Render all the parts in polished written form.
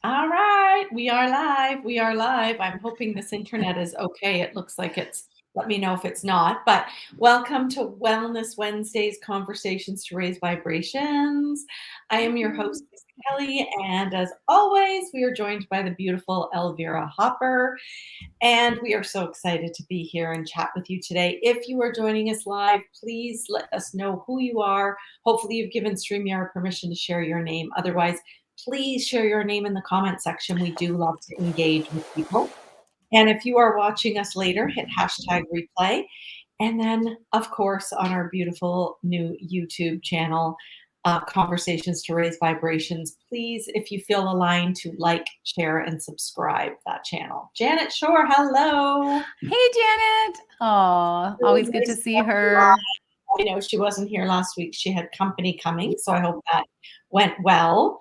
All right, we are live. We are live. I'm hoping this internet is okay. It looks like it's, let me know if it's not. But welcome to Wellness Wednesdays Conversations to Raise Vibrations. I am your host, Lisa Kelly, and as always, we are joined by the beautiful Elvira Hopper. And we are so excited to be here and chat with you today. If you are joining us live, please let us know who you are. Hopefully, you've given StreamYard permission to share your name. Otherwise, please share your name in the comment section. We do love to engage with people. And if you are watching us later, hit hashtag replay. And then, of course, on our beautiful new YouTube channel, Conversations to Raise Vibrations, please, if you feel aligned, to like, share, and subscribe that channel. Janet Shore, hello. Hey, Janet. Oh, Really always good to nice see have you her. on. I know she wasn't here last week. She had company coming, so I hope that went well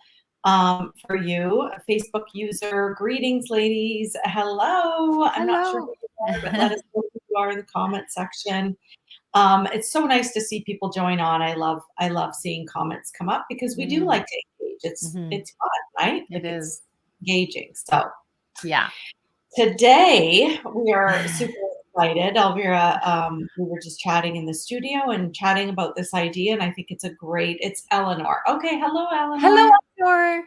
for you. A Facebook user, greetings, ladies. Hello. I'm not sure who Hello. you are, but let us know who you are in the comment section. It's so nice to see people join on. I love seeing comments come up because we do like to engage. It's fun, right? It Like is. it's engaging. So Yeah. today we are super excited. Elvira, we were just chatting in the studio and chatting about this idea, and I think it's Eleanor. Okay, hello, Hello, Eleanor. Eleanor.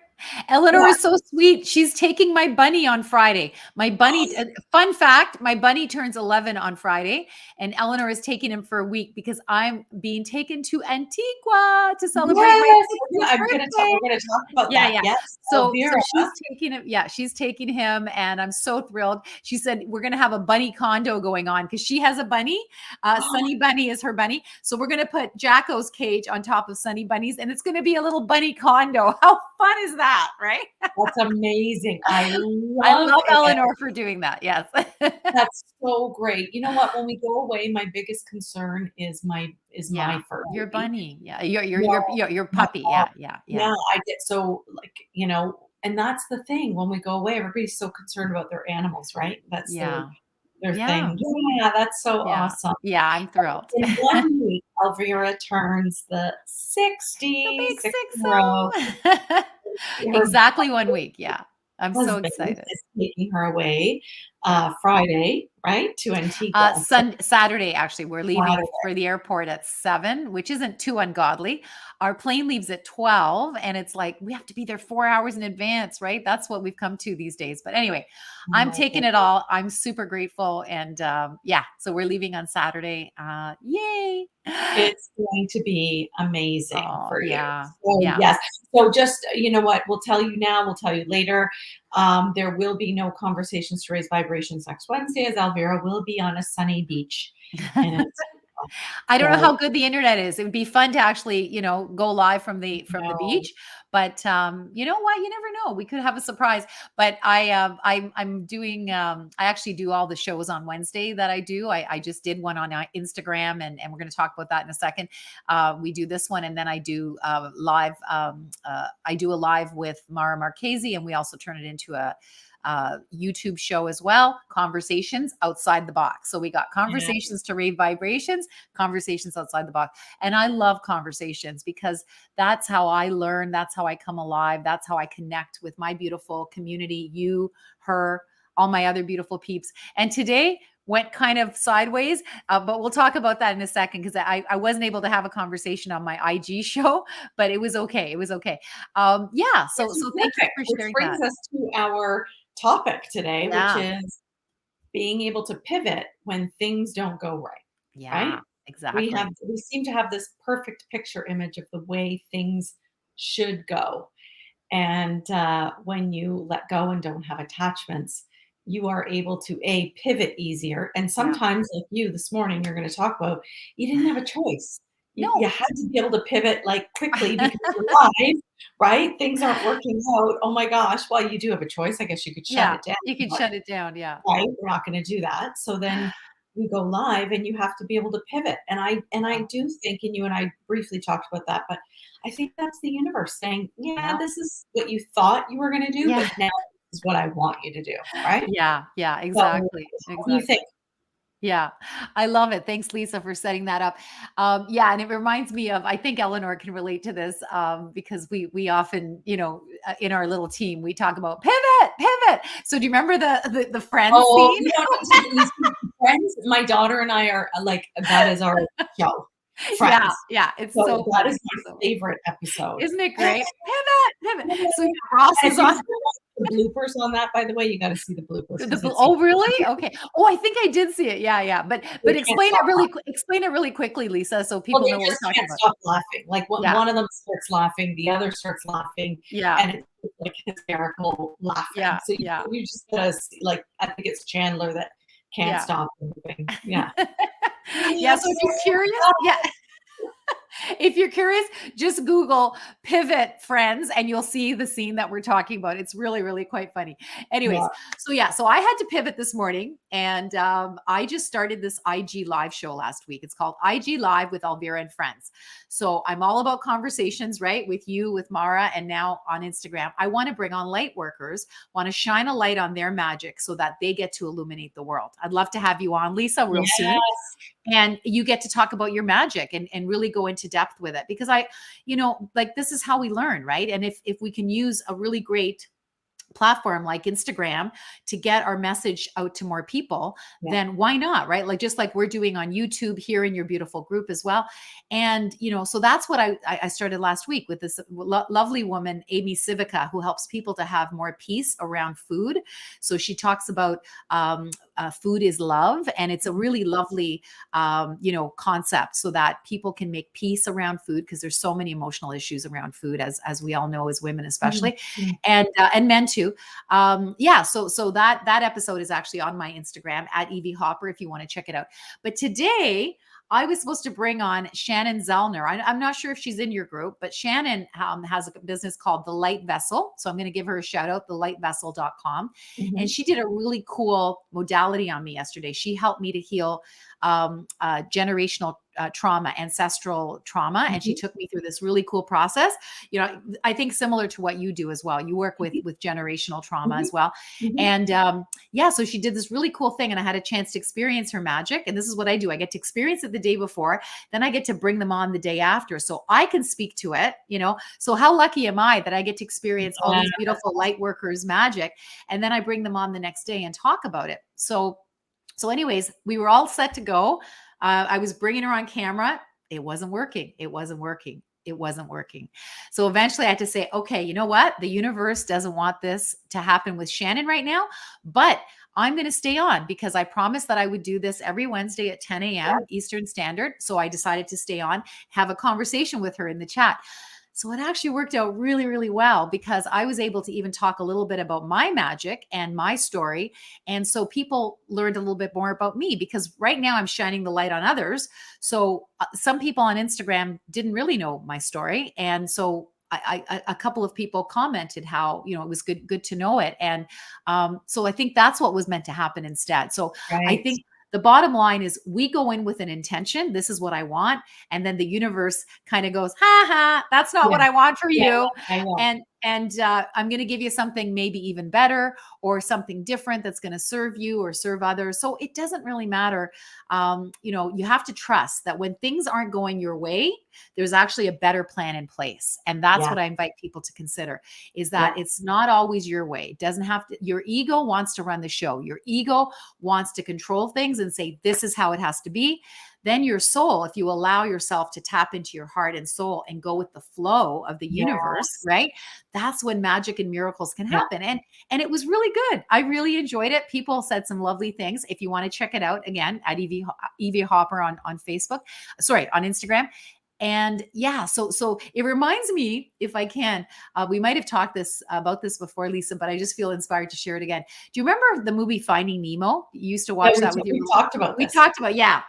Eleanor Yeah. is so sweet. She's taking my bunny on Friday. My bunny, fun fact, my bunny turns 11 on Friday, and Eleanor is taking him for a week because I'm being taken to Antigua to celebrate my Yes, 60th I'm gonna talk. birthday. We're gonna talk about Yeah, that. yeah. Yes, So Elvira. she's taking him. Yeah, she's taking him, and I'm so thrilled. She said we're gonna have a bunny condo going on because she has a bunny. Sunny Bunny is her bunny. So we're gonna put Jacko's cage on top of Sunny Bunny's, and it's gonna be a little bunny condo. How fun is that, right? That's amazing. I I love love it. Eleanor for doing that. Yes. That's so great. You know what? When we go away, my biggest concern is my Yeah, fur your baby. bunny. Yeah, your your Yeah, your your your my puppy. dog. Yeah, yeah, yeah, Yeah, I get so like, and that's the thing. When we go away, everybody's so concerned about their animals, right? That's their yeah, their yeah, thing. Yeah, that's so yeah, awesome. yeah. I'm thrilled. In 1 week, Elvira turns the The big 66 six in a row. zero. Her Exactly 1 week. Yeah. I'm so husband excited. is taking her away Yeah. Friday, right, to Antigua. So Saturday, actually, we're leaving Saturday. for the airport at 7, which isn't too ungodly. Our plane leaves at 12, and it's like we have to be there 4 hours in advance, right? That's what we've come to these days. But anyway, Oh I'm my taking it goodness. all. I'm super grateful. And yeah, so we're leaving on Saturday. Yay. It's going to be amazing Oh, for you. yeah. So Yeah. yes. So just, you know what, we'll tell you now, we'll tell you later. There will be no Conversations to Raise Vibrations next Wednesday, as Elvira will be on a sunny beach in Antigua. I don't know So how good the internet is. It would be fun to actually, go live from the no. beach. But you know what? You never know. We could have a surprise. But I'm doing. I actually do all the shows on Wednesday that I do. I just did one on Instagram, and we're going to talk about that in a second. We do this one, and then I do live. I do a live with Mara Marchese, and we also turn it into a YouTube show as well, Conversations Outside the Box. So we got Yeah. Conversations to Rave Vibrations, Conversations Outside the Box. And I love conversations because that's how I learn. That's how I come alive. That's how I connect with my beautiful community, you, her, all my other beautiful peeps. And today went kind of sideways, but we'll talk about that in a second because I wasn't able to have a conversation on my IG show, but it was okay. It was okay. Yeah. Which So is thank you perfect, for which sharing brings that. us to our topic today, which Yeah. is being able to pivot when things don't go right, Yeah, right? exactly. We seem to have this perfect picture image of the way things should go. And when you let go and don't have attachments, you are able to pivot easier. And Yeah. sometimes, like you this morning, you're going to talk about, you didn't have a choice. You No. had to be able to pivot like quickly because you're live, right? Things aren't working out. Oh my gosh. Well, you do have a choice. I guess you could shut Yeah, it down, you can but shut it down, yeah. right, we're not going to do that. So then we go live and you have to be able to pivot. And I Yeah. do think, and you and I briefly talked about that, but I think that's the universe saying, yeah, Yeah. this is what you thought you were going to do, Yeah. but now this is what I want you to do. Right. Yeah, yeah, So what exactly, do you think? exactly. Yeah, I love it. Thanks, Lisa, for setting that up. Yeah, and it reminds me of, I think Eleanor can relate to this, because we often, in our little team, we talk about pivot, pivot. So do you remember the Friends Oh, scene? you know, you see, Friends, my daughter and I are like, that is our show, Yeah, Friends. yeah, it's So so that funny. is my So favorite episode. isn't it great? Pivot, pivot. So yeah, Ross And if is you on. haven't watched the bloopers on that, by the way, you gotta see the bloopers The because bl it's Oh, really? Okay. Oh, I think I did see it. Yeah, yeah. they But can't stop laughing. explain it really quickly, Lisa, so Well, people they know what just we're talking can't about. stop laughing. Like, Yeah, one of them starts laughing, the other starts laughing, yeah, and it's like hysterical laughing. yeah, So yeah, you just gotta see, like, I think it's Chandler that can't yeah. stop moving. Yeah. Yeah, so if you're curious, yeah, if you're curious, just Google pivot friends and you'll see the scene that we're talking about. It's really, really quite funny. Yeah. Anyways, so yeah, so I had to pivot this morning and I just started this IG live show last week. It's called IG Live with Elvira and Friends. So I'm all about conversations, right? With you, with Mara, and now on Instagram. I want to bring on light workers, want to shine a light on their magic so that they get to illuminate the world. I'd love to have you on, Lisa, real soon, Yes. and you get to talk about your magic and really go into depth with it, because like, this is how we learn, right? And if we can use a really great platform like Instagram to get our message out to more people, Yeah. then why not, right? Like, just like we're doing on YouTube here in your beautiful group as well. And so that's what I started last week with this lovely woman, Amy Civica, who helps people to have more peace around food. So she talks about food is love, and it's a really lovely concept, so that people can make peace around food, because there's so many emotional issues around food, as we all know, as women Mhm. especially, Mhm. and men too. Yeah, so that episode is actually on my Instagram at Evie Hopper if you want to check it out. But today I was supposed to bring on Shannon Zellner. I'm not sure if she's in your group, but Shannon has a business called The Light Vessel. So I'm going to give her a shout out, thelightsvessel.com. And Mhm. she did a really cool modality on me yesterday. She helped me to heal generational trauma, ancestral trauma. And she Mhm. took me through this really cool process. I think similar to what you do as well. You work Mhm. with generational trauma Mhm. as well. Mhm. And yeah, so she did this really cool thing, and I had a chance to experience her magic. And this is what I do. I get to experience it the day before, then I get to bring them on the day after, so I can speak to it. So how lucky am I that I get to experience all Yeah. these beautiful light workers magic, and then I bring them on the next day and talk about it. So anyways, we were all set to go. I was bringing her on camera. It wasn't working. It wasn't working. It wasn't working. So eventually I had to say, okay, you know what? The universe doesn't want this to happen with Shannon right now, but I'm going to stay on, because I promised that I would do this every Wednesday at 10 a.m. Eastern Standard. So I decided to stay on, have a conversation with her in the chat. So it actually worked out really, really well, because I was able to even talk a little bit about my magic and my story. And so people learned a little bit more about me, because right now I'm shining the light on others. So some people on Instagram didn't really know my story. And so a couple of people commented how it was good to know it, and so I think that's what was meant to happen instead. So I Right. think the bottom line is, we go in with an intention. This is what I want, and then the universe kind of goes, ha ha, that's not Yeah. what I want for Yeah. you, I know. and I'm going to give you something maybe even better, or something different that's going to serve you or serve others. So it doesn't really matter. You have to trust that when things aren't going your way, there's actually a better plan in place. And that's Yeah. what I invite people to consider, is Yeah. that it's not always your way. It doesn't have to. Your ego wants to run the show. Your ego wants to control things and say, this is how it has to be. Then your soul, if you allow yourself to tap into your heart and soul and go with the flow of the universe, Yes. right? That's when magic and miracles can Yeah. happen. And it was really good. I really enjoyed it. People said some lovely things. If you want to check it out, again, at Evie Hopper on Facebook, sorry, on Instagram. And yeah, so it reminds me, if I can, we might have talked about this before, Lisa, but I just feel inspired to share it again. Do you remember the movie Finding Nemo? You used to Yeah, watch that with your. we talked about We this. talked about, yeah.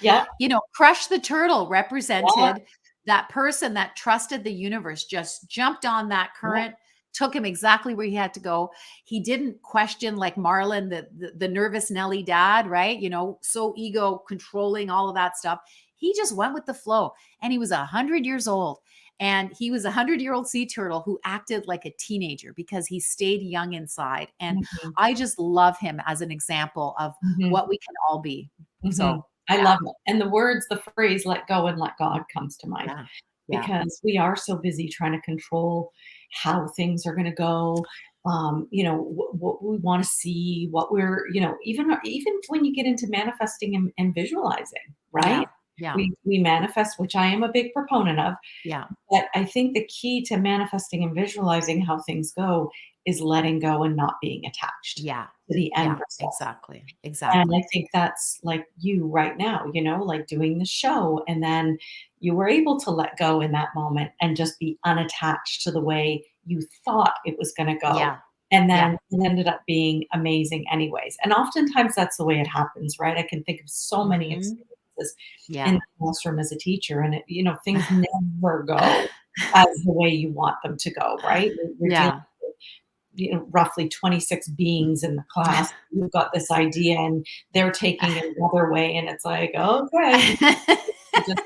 Yeah. Yeah. Crush the Turtle Yeah. represented that person that trusted the universe, just jumped on that Yeah. current, took him exactly where he had to go. He didn't question, like Marlon, the nervous Nelly dad, right? So ego controlling, all of that stuff. He just went with the flow, and he was 100 years old. And he was a 100-year-old sea turtle who acted like a teenager because he stayed young inside. And Mhm. I just love him as an example of Mhm. what we can all be. Mhm. So, I yeah, love it. And the phrase "let go and let God" comes to mind yeah, yeah, because we are so busy trying to control how things are gonna go, what we wanna see, what we're even when you get into manifesting and visualizing, right? yeah, yeah, We manifest, which I am a big proponent of, yeah, but I think the key to manifesting and visualizing how things go is letting go and not being attached yeah, to the end yeah, result. exactly, And I exactly. think that's like you right now, like doing the show. And then you were able to let go in that moment and just be unattached to the way you thought it was going to go. Yeah, And yeah, then it ended up being amazing, anyways. And oftentimes that's the way it happens, right? I can think of so many mhm, experiences in yeah. the classroom as a teacher, and things never go as the way you want them to go, right? You're dealing Yeah. roughly 26 beings in the class. You've got this idea and they're taking it another way. And it's like, okay, you just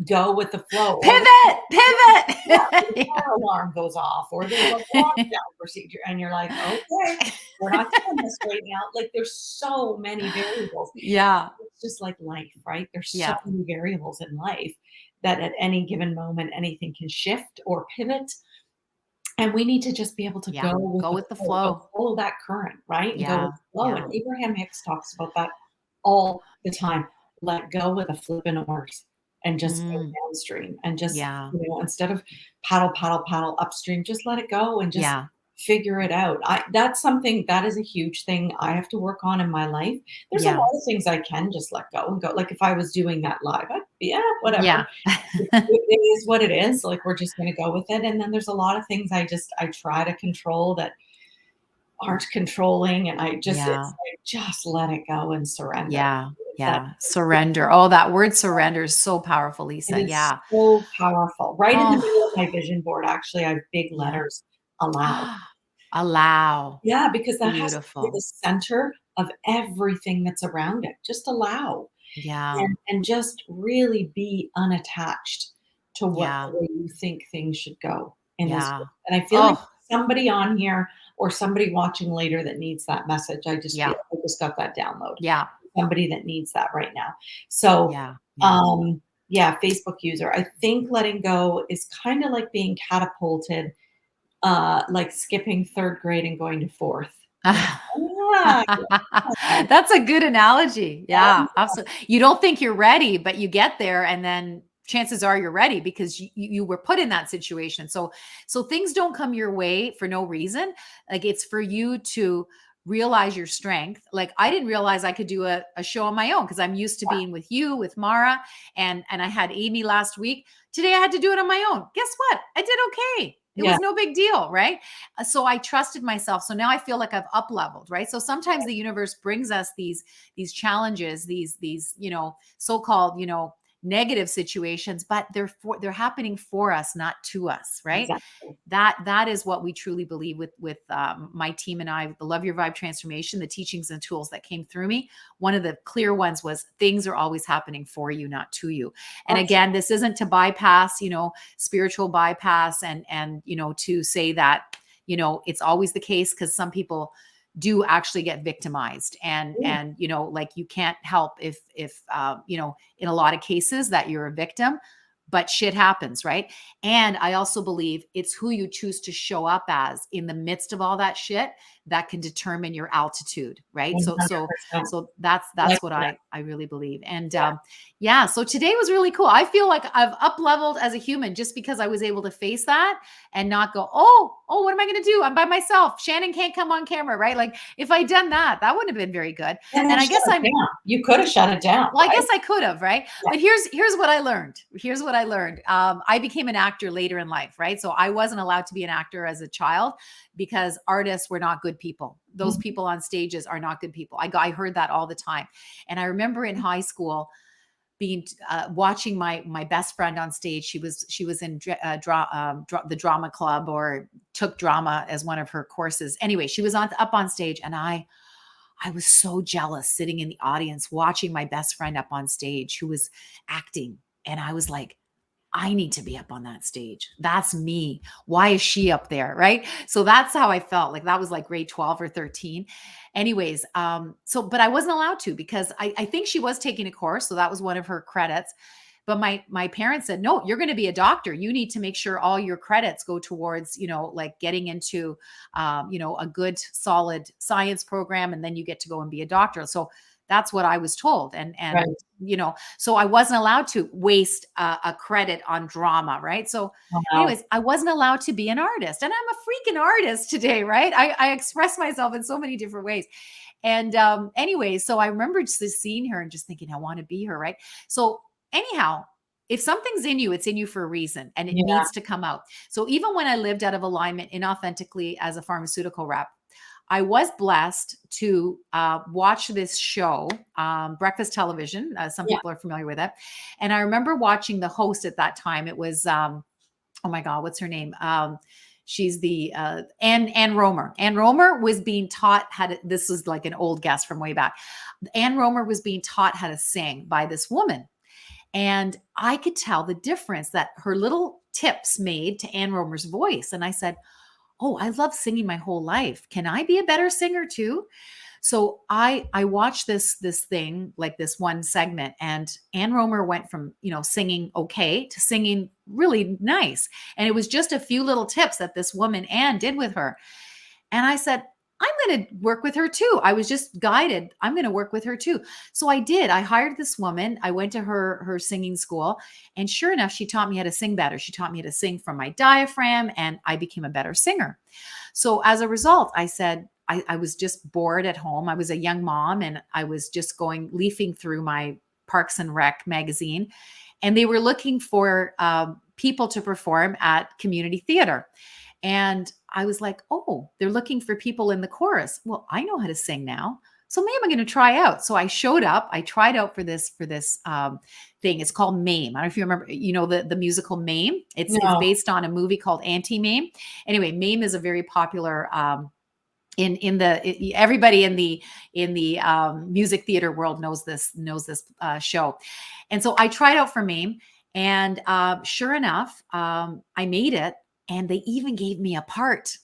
go with the flow. Or Pivot, yeah, pivot. the Yeah. fire alarm goes off, or there's a lockdown procedure, and you're like, okay, we're not doing this right now. Like there's so many variables. Yeah, It's just like life, right? There's so yeah, many variables in life that at any given moment anything can shift or pivot, and we need to just be able to yeah. go with Go the with the flow, go flow. follow that current, right? And go with Yeah, the flow. And yeah, Abraham Hicks talks about that all the time. Let go with a flipping oars and just go mm, downstream and just, yeah, instead of paddle, paddle, paddle upstream, just let it go and just yeah, figure it out. That's something that is a huge thing I have to work on in my life. There's a yeah, lot of things I can just let go and go. Like if I was doing that live, I'd be, yeah, whatever. yeah. It is what it is, like, we're just gonna go with it, and then there's a lot of things I try to control that aren't controlling, and Yeah, it's like, just let it go and surrender. yeah, It's that yeah. Surrender. Oh, that word surrender is so powerful, it Lisa. is Yeah. so powerful. Right in the Oh, middle of my vision board, actually, I have big yeah. letters, "Allow." Allow. Yeah, because that has to be the Beautiful. center of everything that's around it. Just allow. Yeah, And just really be unattached to what yeah, the way you think things should go in this yeah. world. And I feel like Oh, somebody on here or somebody watching later that needs that message. yeah, I just got that download. yeah, Somebody that needs that right now. So, yeah, yeah. yeah, Facebook user. I think letting go is kind of like being catapulted, like skipping third grade and going to fourth. You're like, ah, yeah, That's a good analogy. Yeah, absolutely. You don't think you're ready, but you get there and then chances are you're ready because you were put in that situation. So things don't come your way for no reason. Like it's for you to realize your strength. Like I didn't realize I could do a show on my own because I'm used to being with you, with Mara, and I had Amy last week. Today I had to do it on my own. Guess what? I did okay. It yeah, was no big deal, right? So I trusted myself. So now I feel like I've up leveled, right? So sometimes the universe brings us these challenges, these so-called negative situations, but they're happening for us, not to us, right? exactly. That is what we truly believe with my team and I, the Love Your Vibe transformation, the teachings and tools that came through me. One of the clear ones was things are always happening for you, not to you. And again, this isn't to bypass, spiritual bypass and to say that it's always the case because some people do actually get victimized and like you can't help if in a lot of cases that you're a victim, but shit happens, right? And I also believe it's who you choose to show up as in the midst of all that shit that can determine your altitude, right? So so 100%. so that's Like that's what that. I really believe. And Yeah. yeah, so today was really cool. I feel like I've up leveled as a human just because I was able to face that and not go, oh, what am I going to do? I'm by myself. Shannon can't come on camera, right? Like if I'd done that, that wouldn't have been very good. And then And I shut guess it down. You could have shut it down, well, I right? guess I could have, right? Yeah. But here's what I learned. Here's what I learned. I became an actor later in life, right? So I wasn't allowed to be an actor as a child because artists were not good people. Those Mhm. people on stages are not good people. I heard that all the time, and I remember in high school being watching my best friend on stage. She was in the drama club or took drama as one of her courses. Anyway, she was up on stage, and I was so jealous sitting in the audience watching my best friend up on stage who was acting. And I was like, I need to be up on that stage. That's me. Why is she up there? Right. So that's how I felt. Like that was like grade 12 or 13. Anyways, but I wasn't allowed to because I think she was taking a course. So that was one of her credits. But my parents said, no, you're going to be a doctor. You need to make sure all your credits go towards, like getting into, a good solid science program. And then you get to go and be a doctor. So that's what I was told. Right. So I wasn't allowed to waste a credit on drama, right? So, Wow. anyways, I wasn't allowed to be an artist, and I'm a freaking artist today, right? I express myself in so many different ways. And anyways, so I remember just seeing her and just thinking, I want to be her, right? So, anyhow, if something's in you, it's in you for a reason and it Yeah. needs to come out. So, even when I lived out of alignment inauthentically as a pharmaceutical rep, I was blessed to watch this show, breakfast television. Some Yeah. people are familiar with it. And I remember watching the host at that time. It was, oh my God, what's her name? She's the Ann Romer. Ann Romer was being taught how to, this was like an old guest from way back. Ann Romer was being taught how to sing by this woman. And I could tell the difference that her little tips made to Ann Romer's voice. And I said, oh, I love singing my whole life. Can I be a better singer too? So I watched this thing, like this one segment, and Ann Romer went from, singing okay to singing really nice. And it was just a few little tips that this woman Ann did with her. And I said, I'm going to work with her too. I was just guided. I'm going to work with her too. So I did. I hired this woman. I went to her singing school, and sure enough, she taught me how to sing better. She taught me how to sing from my diaphragm, and I became a better singer. So as a result, I said, I was just bored at home. I was a young mom, and I was just leafing through my Parks and Rec magazine, and they were looking for people to perform at community theater. And I was like, oh, they're looking for people in the chorus. Well, I know how to sing now. So maybe I'm going to try out. So I showed up. I tried out for this thing. It's called Mame. I don't know if you remember, the musical Mame. It's No. based on a movie called Anti-Mame. Anyway, Mame is a very popular everybody in the music theater world knows this show. And so I tried out for Mame, and sure enough, I made it, and they even gave me a part.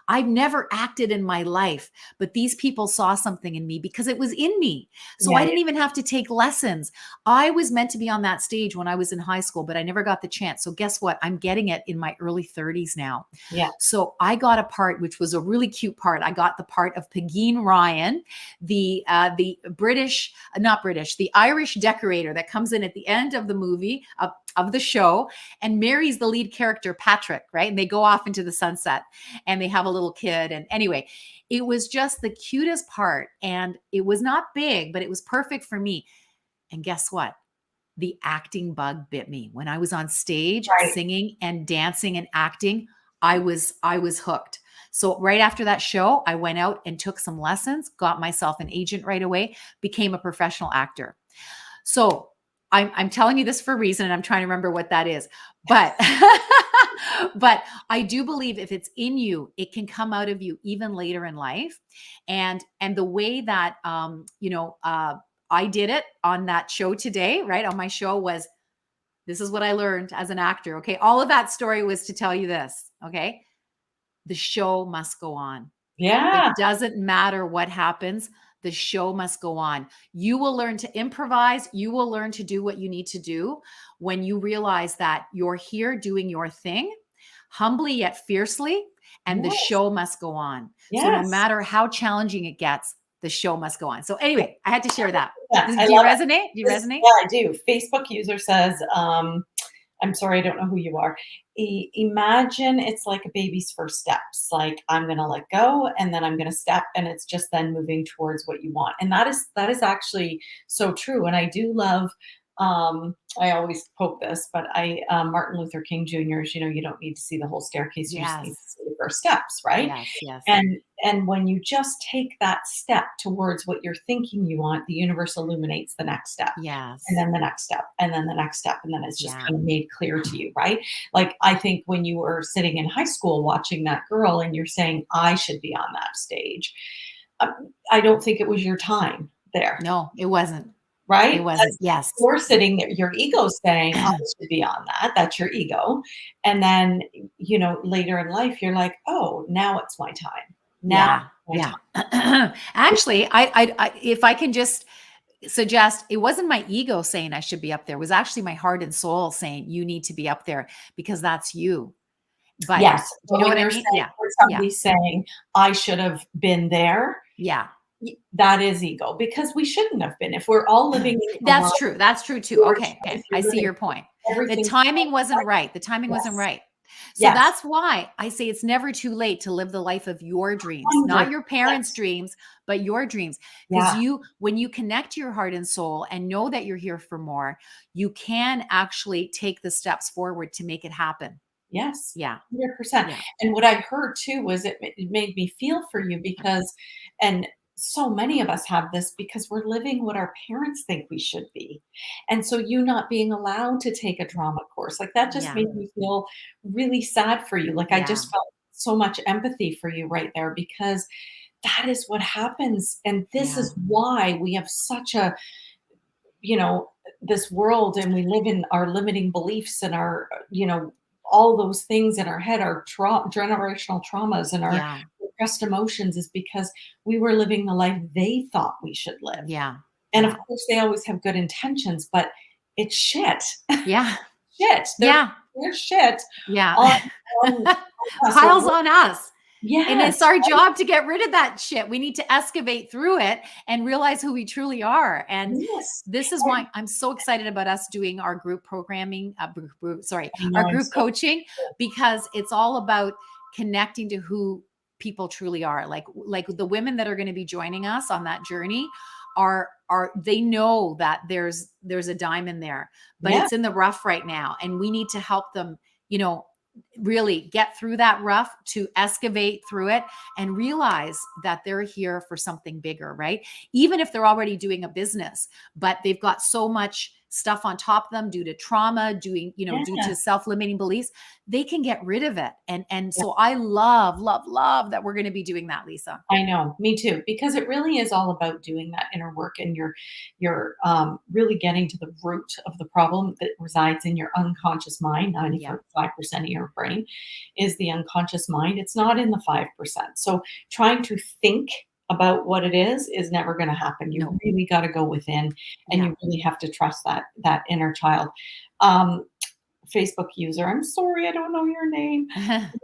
I've never acted in my life, but these people saw something in me because it was in me. So Yeah. I didn't even have to take lessons. I was meant to be on that stage when I was in high school, but I never got the chance. So guess what? I'm getting it in my early 30s now. Yeah. So I got a part, which was a really cute part. I got the part of Pegeen Ryan, the the Irish decorator that comes in at the end of the movie of the show and marries the lead character, Patrick, right? And they go off into the sunset and they have a little kid. And anyway, it was just the cutest part. And it was not big, but it was perfect for me. And guess what? The acting bug bit me. When I was on stage Right. singing and dancing and acting, I was hooked. So right after that show, I went out and took some lessons, got myself an agent right away, became a professional actor. So I'm telling you this for a reason, and I'm trying to remember what that is. But but I do believe if it's in you, it can come out of you even later in life. And the way that I did it on that show today, right? On my show was, this is what I learned as an actor. Okay. All of that story was to tell you this. Okay. The show must go on. Yeah. It doesn't matter what happens. The show must go on. You will learn to improvise. You will learn to do what you need to do when you realize that you're here doing your thing, humbly yet fiercely, and the Yes. show must go on. So no Yes. matter how challenging it gets, the show must go on. So anyway, I had to share that. Yeah, I Do you love it. resonate? Do you resonate? Yeah, I do. Facebook user says, I'm sorry, I don't know who you are. Imagine it's like a baby's first steps. Like I'm going to let go and then I'm going to step and it's just then moving towards what you want. And that is actually so true. And I do love, I always quote this, but Martin Luther King Jr.'s, you don't need to see the whole staircase. You just need to Yes. see the first steps. Right. Yes. Yes. And when you just take that step towards what you're thinking you want, the universe illuminates the next step, and Yes. then the next step, and then the next step, and then it's just Yeah. kind of made clear to you, right? Like I think when you were sitting in high school watching that girl and you're saying, I should be on that stage, I don't think it was your time there. No, it wasn't. right? It wasn't. Yes. You're sitting there, your ego's saying, "I should be on that." That's your ego. And then, later in life, you're like, "Oh, now it's my time. Now Yeah. it's my Yeah. time." Actually, if I can just suggest, it wasn't my ego saying I should be up there. It was actually my heart and soul saying you need to be up there because that's you. But Yes, do you but know when what I you're mean? saying Yeah. when Yeah. somebody's saying, "I should have been there," Yeah. that is ego because we shouldn't have been. If we're all living in a That's world true. That's true too. your Okay. Okay. choice, I you're see living your point. The everything's timing wasn't right. right. The timing wasn't Yes, right. So yes, that's why I say it's never too late to live the life of your dreams, not your 100%. parents' dreams, but your dreams. Because Yeah, when you connect to your heart and soul and know that you're here for more, you can actually take the steps forward to make it happen. yes, Yeah. 100%. Yeah. And what I heard too was it made me feel for you because and so many of us have this because we're living what our parents think we should be. And so you not being allowed to take a drama course, like, that just Yeah. made me feel really sad for you. Like, I Yeah. just felt so much empathy for you right there because that is what happens, and this Yeah. is why we have such a you know, this world and we live in our limiting beliefs and our, all those things in our head, our generational traumas and our Yeah. repressed emotions is because we were living the life they thought we should live. Yeah. And of Yeah. course, they always have good intentions, but it's shit. Yeah. Shit. Yeah. They're shit Yeah. on, on us. So Piles on us. And it's yes, our job to get rid of that shit. We need to excavate through it and realize who we truly are. And yes. this is why I'm so excited about us doing our group programming, I our know. I'm group so coaching, because it's all about connecting to who people truly are. Like the women that are going to be joining us on that journey are they know that there's a diamond there, but yeah, it's in the rough right now. And we need to help them, you know, really get through that rough, to excavate through it and realize that they're here for something bigger, right? Even if they're already doing a business, but they've got so much stuff on top of them due to trauma, due yeah. to self-limiting beliefs, they can get rid of it. And Yeah. so I love that we're going to be doing that, Lisa. I know, me too, because it really is all about doing that inner work and you're really getting to the root of the problem that resides in your unconscious mind. Yeah. 95% of your brain is the unconscious mind. It's not in the 5%. So trying to think about what it is never going to happen. You No. really got to go within and Yeah. you really have to trust that inner child. Um, Facebook user. I'm sorry, I don't know your name.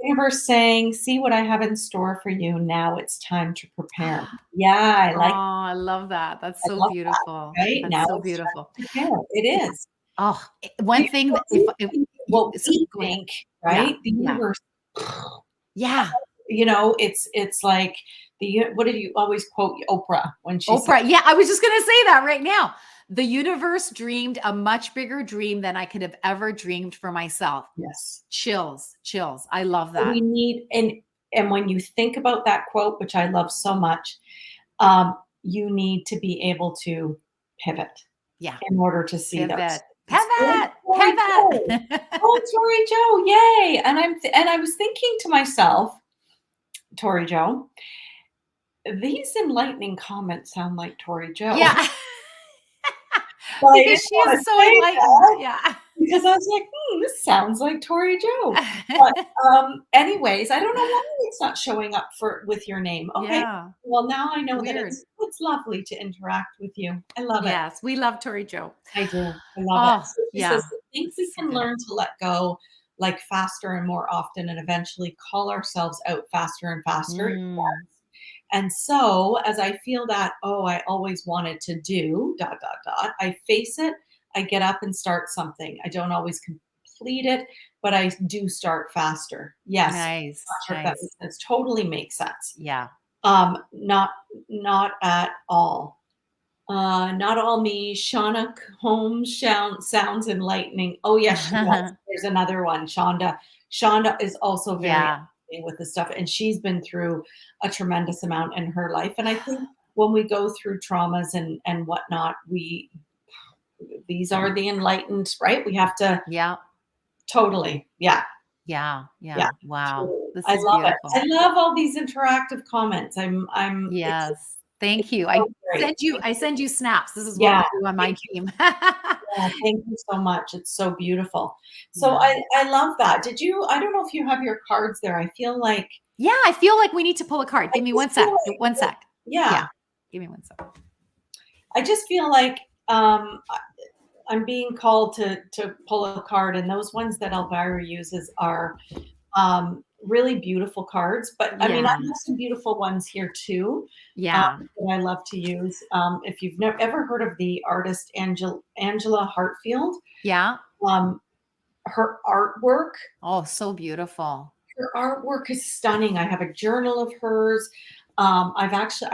They were saying, "See what I have in store for you. Now it's time to prepare." Yeah, Oh, I love that. That's I so love beautiful. that, right? That's Now so it's time beautiful. to prepare. It is. Oh, one thing that if What so we go ahead. think, Yeah. right? The Yeah. universe, Yeah. it's like what did you always quote Oprah when she said, Oprah. Yeah, I was just going to say that right now. The universe dreamed a much bigger dream than I could have ever dreamed for myself. yes. Chills, chills. I love So that. we need and when you think about that quote, which I love so much, you need to be able to pivot Yeah. in order to see those Pivot. things. Oh, Pivot. Tori Joe. Pivot. Oh, Tori Joe, yay. And I was thinking to myself, Tori Joe, these enlightening comments sound like Tori Joe. Yeah. But I Because didn't she want is to so say enlightened. that Yeah. because I was like, this sounds like Tori Joe. But anyways, I don't know why it's not showing up for with your name. Okay. Yeah. Well, now I know that Weird. it's lovely to interact with you. I love it. Yes. We love Tori Joe. I do. I love it. Oh, So she says, yeah. "I think This we is so can good. learn to let go, like, faster and more often and eventually call ourselves out faster and faster." Mm. And so, as I feel that, "Oh, I always wanted to do dot, dot, dot," I face it, I get up and start something. I don't always complete it, but I do start faster. Yes. Not Nice. sure if that Nice. makes sense. Totally makes sense. Yeah. Not at all. Not all me. Shauna Holmes sounds enlightening. Oh, yes, she does. There's another one, Shonda. Shonda is also very Yeah. enlightening with this stuff, and she's been through a tremendous amount in her life. And I think when we go through traumas and whatnot, these are the enlightened, right? We have to Yeah. totally, yeah, Yeah. yeah. Yeah. Wow. Totally. This I is love it. beautiful. I love all these interactive comments. I'm Yes. Thank you. So great. I send you snaps. This is what Yeah. we do on my Thank team. Yeah, thank you so much. It's so beautiful. So Yeah. I love that. I don't know if you have your cards there. I feel like Yeah, I feel like we need to pull a card. I Give me just one feel sec. One like sec. yeah, Yeah. Give me one sec. I just feel like I'm being called to pull a card, and those ones that Elvira uses are really beautiful cards. But I mean, I Yeah. have some beautiful ones here too Yeah. that I love to use. If you've never ever heard of the artist Angela Hartfield, Yeah. um, her artwork Oh, so beautiful. Her artwork is stunning. I have a journal of hers. I've actually,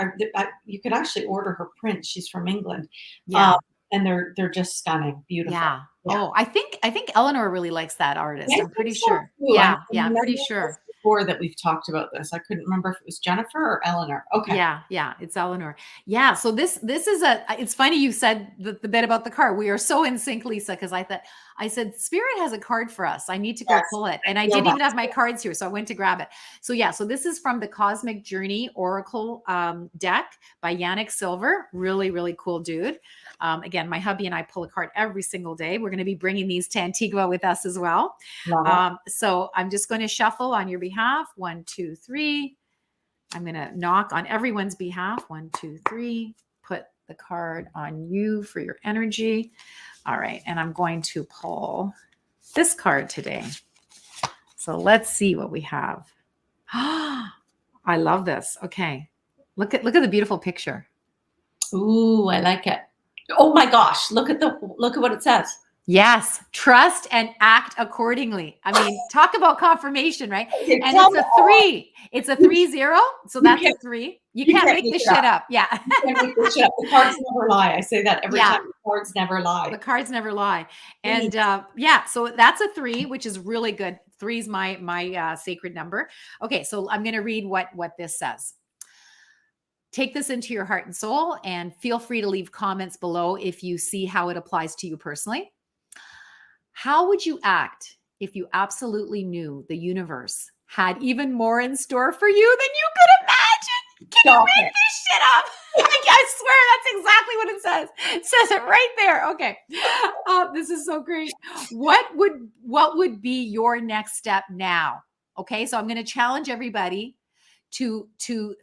you could actually order her prints. She's from England, um, Yeah. and they're just stunning, beautiful. Yeah. Yeah, Oh, I think Eleanor really likes that I artist. I'm think pretty so sure. too. Yeah. I Yeah. I'm pretty remember this sure. before that we've talked about this. I couldn't remember if it was Jennifer or Eleanor. Okay, Yeah, yeah, it's Eleanor. Yeah, so this is a it's funny you said the bit about the card. We are so in sync, Lisa, because I said Spirit has a card for us. I need to go yes, pull it. I And I feel didn't that. even have my cards here, so I went to grab it. So yeah, so this is from the Cosmic Journey Oracle deck by Yannick Silver. Really, really cool dude. Again, my hubby and I pull a card every single day. We're going to be bringing these to Antigua with us as well. Love it. So I'm just going to shuffle on your behalf. 1, 2, 3. I'm going to knock on everyone's behalf. 1, 2, 3. Put the card on you for your energy. All right. And I'm going to pull this card today. So let's see what we have. I love this. Okay. Look at the beautiful picture. Ooh, I like it. Oh my gosh, look at what it says. Yes, trust and act accordingly. I mean, talk about confirmation, right? Okay, And tell it's me a all. 3. It's a 3-0. So You that's can't a 3. You you can't can't make make this it up. shit up. Yeah. You can't make this shit up. The cards never lie. I say that every Yeah. time. The cards never lie. The cards never lie. Please. And yeah, so that's a 3, which is really good. 3 is my sacred number. Okay, so I'm going to read what this says. Take this into your heart and soul, and feel free to leave comments below if you see how it applies to you personally. How would you act if you absolutely knew the universe had even more in store for you than you could imagine? Can you Stop make it. this shit up? I swear that's exactly what it says. It says it right there. Okay. Oh, this is so great. What would be your next step now? Okay. So I'm going to challenge everybody to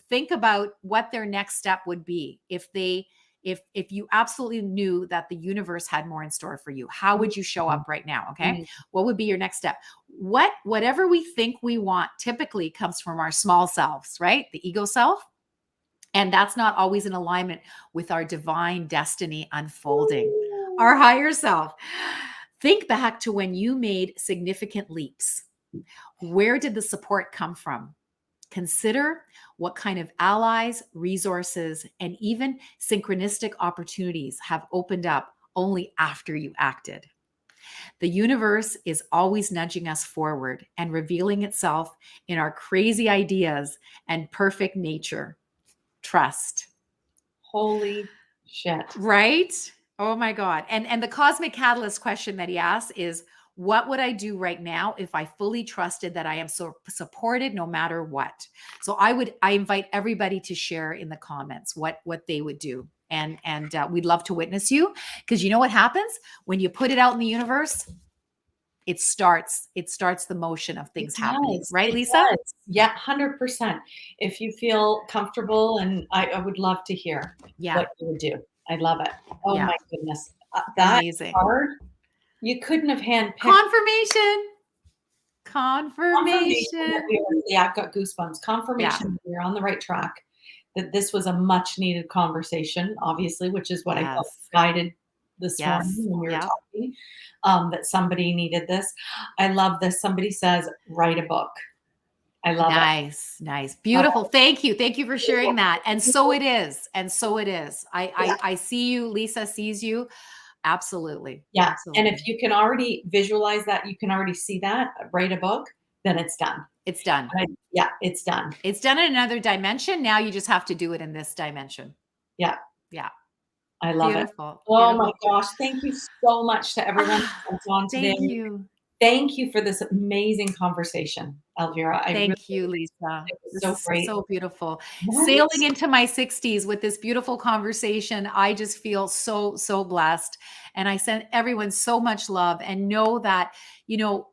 think about what their next step would be if you absolutely knew that the universe had more in store for you. How would you show up right now? Okay. What would be your next step? Whatever we think we want typically comes from our small selves, right? The ego self. And that's not always in alignment with our divine destiny unfolding, our higher self. Think back to when you made significant leaps. Where did the support come from? Consider what kind of allies, resources, and even synchronistic opportunities have opened up only after you acted. The universe is always nudging us forward and revealing itself in our crazy ideas and perfect nature. Trust. Holy shit. Right? Oh my God. And the cosmic catalyst question that he asks is, what would I do right now if I fully trusted that I am so supported no matter what? So I invite everybody to share in the comments what they would do. And we'd love to witness you, because you know what happens when you put it out in the universe? It starts the motion of It things happening. does. Right, It Lisa? does. Yeah, 100%. If you feel comfortable, and I would love to hear Yeah. what you would do. I love it. Oh Yeah. my goodness. That Amazing. card, you couldn't have handpicked Confirmation. confirmation that Confirmation. we were, yeah, I've got goosebumps. Yeah. Confirmation that we're on the right track, that this was a much needed conversation, obviously, which is what I felt Yes. guided this morning Yes. when we were Yeah. talking, that somebody needed this. I love this. Somebody says, write a book. I love it. Nice, nice, beautiful. Thank you, thank you for sharing that. And so it is, and so it is. I see you. Lisa sees you. Absolutely, Yeah, and absolutely. if you can already visualize that, you can already see that, write a book, then it's done. It's done. Yeah, it's done. It's done in another dimension. Now you just have to do it in this dimension. Yeah, Yeah, I love it. beautiful, Oh my beautiful. gosh, thank you so much to everyone Ah, that's on today. thank you. Thank you for this amazing conversation. Elvira. I really, Thank you, Lisa. it was This so is great. so beautiful. Right? Sailing into my 60s with this beautiful conversation, I just feel so, so blessed. And I send everyone so much love and know that,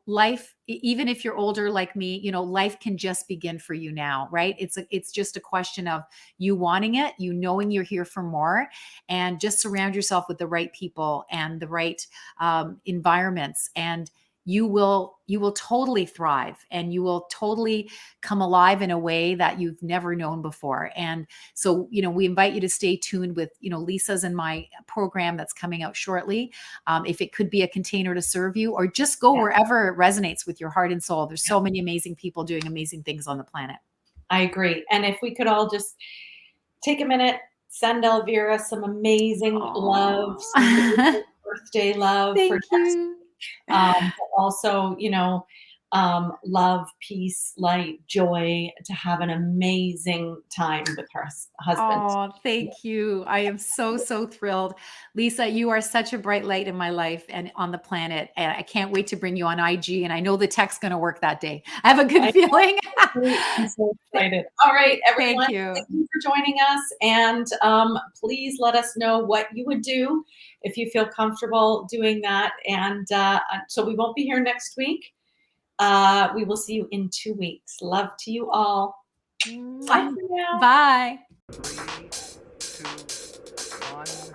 life, even if you're older like me, life can just begin for you now, right? It's just a question of you wanting it, you knowing you're here for more, and just surround yourself with the right people and the right environments, and you will totally thrive, and you will totally come alive in a way that you've never known before. And so, we invite you to stay tuned with, Lisa's and my program that's coming out shortly. If it could be a container to serve you, or just go Yeah, wherever it resonates with your heart and soul. There's yeah, so many amazing people doing amazing things on the planet. I agree. And if we could all just take a minute, send Elvira some amazing love, some Oh, amazing birthday love for thank next you. week. But also, love, peace, light, joy, to have an amazing time with her husband. Oh, thank you. I am so, so thrilled. Lisa, you are such a bright light in my life and on the planet. And I can't wait to bring you on IG. And I know the tech's going to work that day. I have a good I feeling. I'm so Th- excited. All right, Thank everyone, you. thank you for joining us. And please let us know what you would do if you feel comfortable doing that. And so we won't be here next week. We will see you in 2 weeks. Love to you all. Bye Mwah. for now. Bye. Three, two, one.